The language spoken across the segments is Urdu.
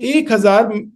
1,000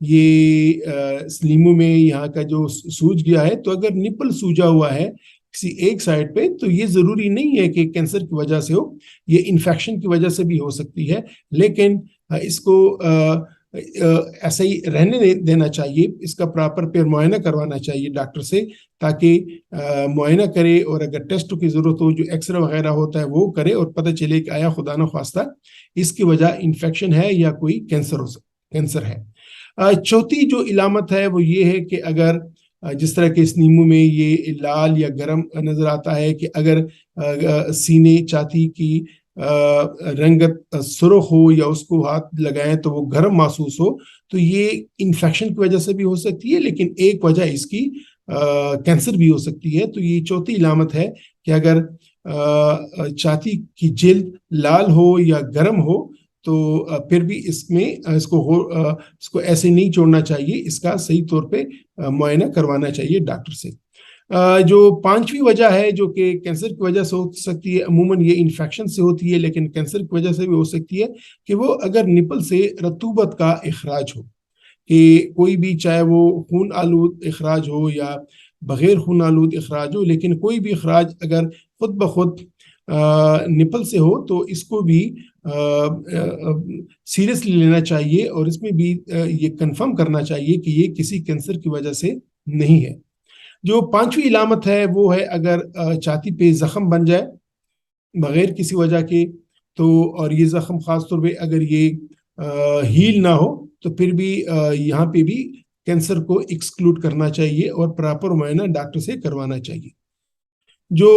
یہ سلیمو میں یہاں کا جو سوج گیا ہے، تو اگر نپل سوجا ہوا ہے کسی ایک سائڈ پہ تو یہ ضروری نہیں ہے کہ کینسر کی وجہ سے ہو، یہ انفیکشن کی وجہ سے بھی ہو سکتی ہے، لیکن اس کو ایسا ہی رہنے دینا چاہیے، اس کا پراپر پھر معائنہ کروانا چاہیے ڈاکٹر سے، تاکہ معائنہ کرے اور اگر ٹیسٹ کی ضرورت ہو، جو ایکس رے وغیرہ ہوتا ہے وہ کرے اور پتہ چلے کہ آیا خدا نخواستہ اس کی وجہ انفیکشن ہے یا کوئی کینسر ہے۔ چوتھی جو علامت ہے وہ یہ ہے کہ اگر جس طرح کے اس نیمو میں یہ لال یا گرم نظر آتا ہے، کہ اگر سینے چھاتی کی رنگت سرخ ہو یا اس کو ہاتھ لگائیں تو وہ گرم محسوس ہو، تو یہ انفیکشن کی وجہ سے بھی ہو سکتی ہے، لیکن ایک وجہ اس کی کینسر بھی ہو سکتی ہے۔ تو یہ چوتھی علامت ہے کہ اگر چھاتی کی جلد لال ہو یا گرم ہو تو پھر بھی اس کو ایسے نہیں چھوڑنا چاہیے، اس کا صحیح طور پہ معائنہ کروانا چاہیے ڈاکٹر سے۔ جو پانچویں وجہ ہے جو کہ کینسر کی وجہ سے ہو سکتی ہے، عموماً یہ انفیکشن سے ہوتی ہے لیکن کینسر کی وجہ سے بھی ہو سکتی ہے، کہ وہ اگر نپل سے رطوبت کا اخراج ہو، کہ کوئی بھی چاہے وہ خون آلود اخراج ہو یا بغیر خون آلود اخراج ہو، لیکن کوئی بھی اخراج اگر خود بخود نپل سے ہو تو اس کو بھی سیریسلی لینا چاہیے اور اس میں بھی یہ کنفرم کرنا چاہیے کہ یہ کسی کینسر کی وجہ سے نہیں ہے۔ جو پانچویں علامت ہے وہ ہے اگر چھاتی پہ زخم بن جائے بغیر کسی وجہ کے، تو اور یہ زخم خاص طور پہ اگر یہ ہیل نہ ہو تو پھر بھی یہاں پہ بھی کینسر کو ایکسکلوڈ کرنا چاہیے اور پراپر معائنہ ڈاکٹر سے کروانا چاہیے۔ جو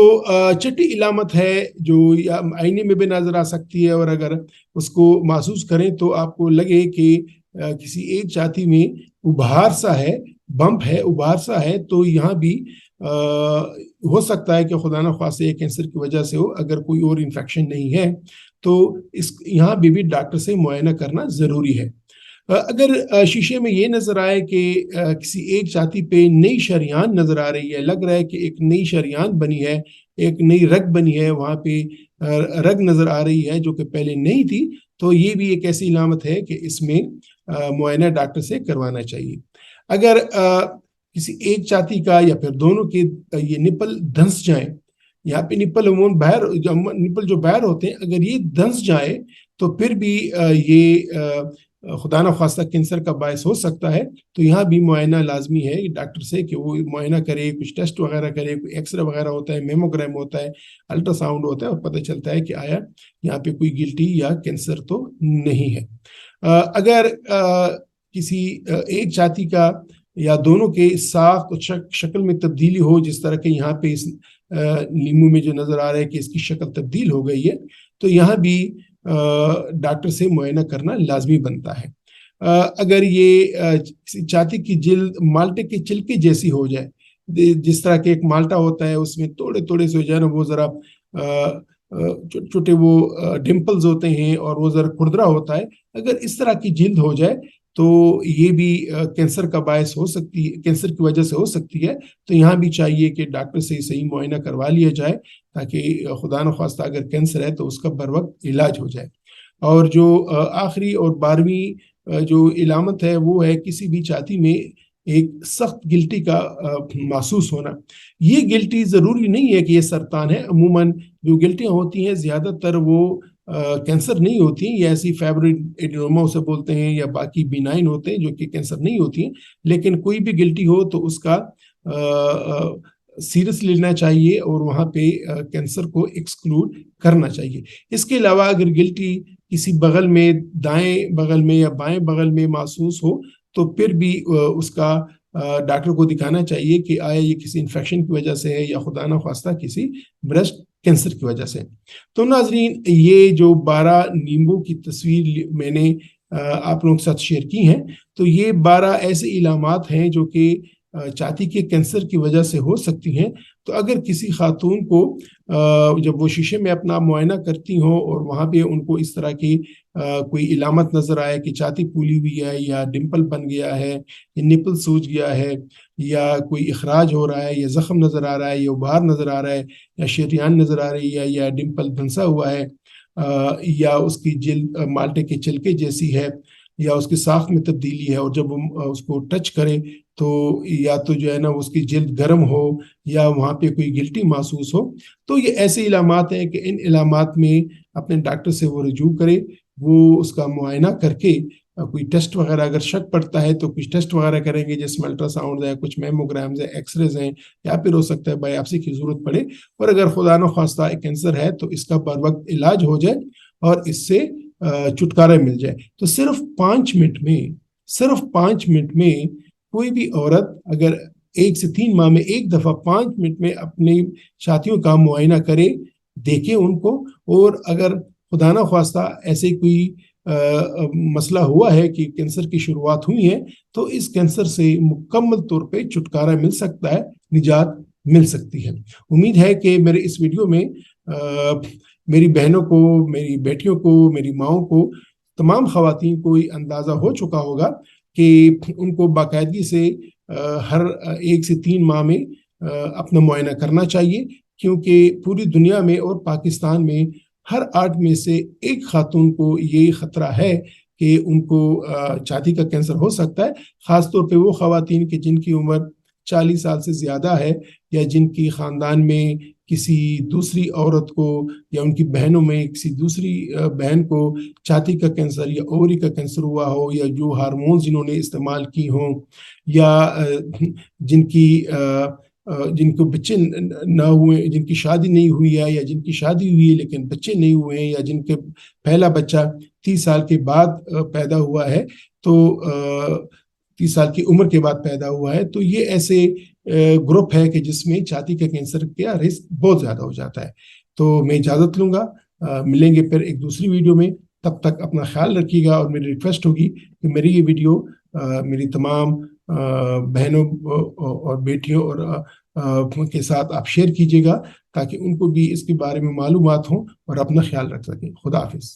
چھٹی علامت ہے جو آئینے میں بھی نظر آ سکتی ہے، اور اگر اس کو محسوس کریں تو آپ کو لگے کہ کسی ایک چھاتی میں ابھار سا ہے، بمپ ہے، ابھار سا ہے، تو یہاں بھی ہو سکتا ہے کہ خدا نخواستہ یہ کینسر کی وجہ سے ہو، اگر کوئی اور انفیکشن نہیں ہے تو یہاں بھی ڈاکٹر سے معائنہ کرنا ضروری ہے۔ اگر شیشے میں یہ نظر آئے کہ کسی ایک چھاتی پہ نئی شریان نظر آ رہی ہے، لگ رہا ہے کہ ایک نئی شریان بنی ہے، ایک نئی رگ بنی ہے، وہاں پہ رگ نظر آ رہی ہے جو کہ پہلے نہیں تھی، تو یہ بھی ایک ایسی علامت ہے کہ اس میں معائنہ ڈاکٹر سے کروانا چاہیے۔ اگر کسی ایک چھاتی کا یا پھر دونوں کے یہ نپل دھنس جائیں، یہاں پہ نپل نپل جو باہر ہوتے ہیں اگر یہ دھنس جائے تو پھر بھی یہ خدا نخواستہ کینسر کا باعث ہو سکتا ہے، تو یہاں بھی معائنہ لازمی ہے ڈاکٹر سے کہ وہ معائنہ کرے، کچھ ٹیسٹ وغیرہ کرے، کوئی ایکس رے وغیرہ ہوتا ہے، میموگرام ہوتا ہے، الٹرا ساؤنڈ ہوتا ہے، اور پتہ چلتا ہے کہ آیا یہاں پہ کوئی گلٹی یا کینسر تو نہیں ہے۔ اگر کسی ایک چھاتی کا یا دونوں کے ساخت اور شکل میں تبدیلی ہو، جس طرح کہ یہاں پہ اس لیمو میں جو نظر آ رہا ہے کہ اس کی شکل تبدیل ہو گئی ہے، تو یہاں بھی ڈاکٹر سے معائنہ کرنا لازمی بنتا ہے۔ اگر یہ چھاتی کی جلد مالٹے کے چھلکے جیسی ہو جائے، جس طرح کہ ایک مالٹا ہوتا ہے اس میں تھوڑے تھوڑے سے جو ہے نا وہ ذرا چھوٹے وہ ڈمپلز ہوتے ہیں اور وہ ذرا کھردرا ہوتا ہے، اگر اس طرح کی جلد ہو جائے تو یہ بھی کینسر کا باعث ہو سکتی ہے، کینسر کی وجہ سے ہو سکتی ہے، تو یہاں بھی چاہیے کہ ڈاکٹر سے صحیح معائنہ کروا لیا جائے تاکہ خدا نخواستہ اگر کینسر ہے تو اس کا بر وقت علاج ہو جائے۔ اور جو آخری اور 12ویں جو علامت ہے وہ ہے کسی بھی چھاتی میں ایک سخت گلٹی کا محسوس ہونا۔ یہ گلٹی ضروری نہیں ہے کہ یہ سرطان ہے، عموماً جو گلٹیاں ہوتی ہیں زیادہ تر وہ کینسر نہیں ہوتی ہیں، یا ایسی فیبرڈ ایڈینوما اسے بولتے ہیں، یا باقی بینائن ہوتے ہیں جو کہ کینسر نہیں ہوتی ہیں، لیکن کوئی بھی گلٹی ہو تو اس کا سیریس لینا چاہیے اور وہاں پہ کینسر کو ایکسکلوڈ کرنا چاہیے۔ اس کے علاوہ اگر گلٹی کسی بغل میں، دائیں بغل میں یا بائیں بغل میں محسوس ہو تو پھر بھی اس کا ڈاکٹر کو دکھانا چاہیے کہ آیا یہ کسی انفیکشن کی وجہ سے ہے یا خدا نخواستہ کسی بریسٹ کینسر کی وجہ سے۔ تو ناظرین، یہ جو 12 نیمبو کی تصویر میں نے آپ لوگوں کے ساتھ شیئر کی ہیں، تو یہ 12 ایسے علامات ہیں جو کہ چھاتی کے کینسر کی وجہ سے ہو سکتی ہیں۔ تو اگر کسی خاتون کو جب وہ شیشے میں اپنا معائنہ کرتی ہوں اور وہاں پہ ان کو اس طرح کی کوئی علامت نظر آئے کہ چھاتی پھولی ہوئی ہے، یا ڈمپل بن گیا ہے، یا نپل سوج گیا ہے، یا کوئی اخراج ہو رہا ہے، یا زخم نظر آ رہا ہے، یا ابھار نظر آ رہا ہے، یا شریان نظر آ رہی ہے، یا ڈمپل دھنسا ہوا ہے، یا اس کی جلد مالٹے کے چھلکے جیسی ہے، یا اس کی ساخت میں تبدیلی ہے، اور جب ہم اس کو ٹچ کریں تو یا تو جو ہے نا اس کی جلد گرم ہو یا وہاں پہ کوئی گلٹی محسوس ہو، تو یہ ایسے علامات ہیں کہ ان علامات میں اپنے ڈاکٹر سے وہ رجوع کرے، وہ اس کا معائنہ کر کے کوئی ٹیسٹ وغیرہ اگر شک پڑتا ہے تو کچھ ٹیسٹ وغیرہ کریں گے، جس میں الٹرا ساؤنڈ ہے، کچھ میموگرامز ہیں، ایکس رےز ہیں، یا پھر ہو سکتا ہے بایوپسی کی ضرورت پڑے، اور اگر خدا نخواستہ کینسر ہے تو اس کا بر وقت علاج ہو جائے اور اس سے چھٹکارا مل جائے۔ تو صرف 5 منٹ میں کوئی بھی عورت اگر 1 سے 3 ماہ میں ایک دفعہ 5 منٹ میں اپنی چھاتیوں کا معائنہ کرے، دیکھے ان کو، اور اگر خدا نخواستہ ایسے کوئی مسئلہ ہوا ہے کہ کینسر کی شروعات ہوئی ہے، تو اس کینسر سے مکمل طور پہ چھٹکارا مل سکتا ہے، نجات مل سکتی ہے۔ امید ہے کہ میرے اس ویڈیو میں میری بہنوں کو، میری بیٹیوں کو، میری ماؤں کو، تمام خواتین کو یہ اندازہ ہو چکا ہوگا کہ ان کو باقاعدگی سے ہر 1 سے 3 ماہ میں اپنا معائنہ کرنا چاہیے، کیونکہ پوری دنیا میں اور پاکستان میں ہر 8 میں سے 1 خاتون کو یہ خطرہ ہے کہ ان کو چھاتی کا کینسر ہو سکتا ہے، خاص طور پہ وہ خواتین کہ جن کی عمر 40 سال سے زیادہ ہے، یا جن کی خاندان میں کسی دوسری عورت کو یا ان کی بہنوں میں کسی دوسری بہن کو چھاتی کا کینسر یا اووری کا کینسر ہوا ہو، یا جو ہارمونز انہوں نے استعمال کی ہوں، یا جن کو بچے نہ ہوئے، جن کی شادی نہیں ہوئی ہے، یا جن کی شادی ہوئی ہے لیکن بچے نہیں ہوئے ہیں، یا جن کے پہلا بچہ 30 سال کے بعد پیدا ہوا ہے، تو 30 سال کی عمر کے بعد پیدا ہوا ہے، تو یہ ایسے گروپ ہے کہ جس میں چھاتی کے کینسر کا رسک بہت زیادہ ہو جاتا ہے۔ تو میں اجازت لوں گا، ملیں گے پھر ایک دوسری ویڈیو میں، تب تک اپنا خیال رکھیے گا، اور میری ریکویسٹ ہوگی کہ میری یہ ویڈیو میری تمام بہنوں اور بیٹیوں اور کے ساتھ آپ شیئر کیجیے گا، تاکہ ان کو بھی اس کے بارے میں معلومات ہوں اور اپنا خیال رکھ سکیں۔ خدا حافظ۔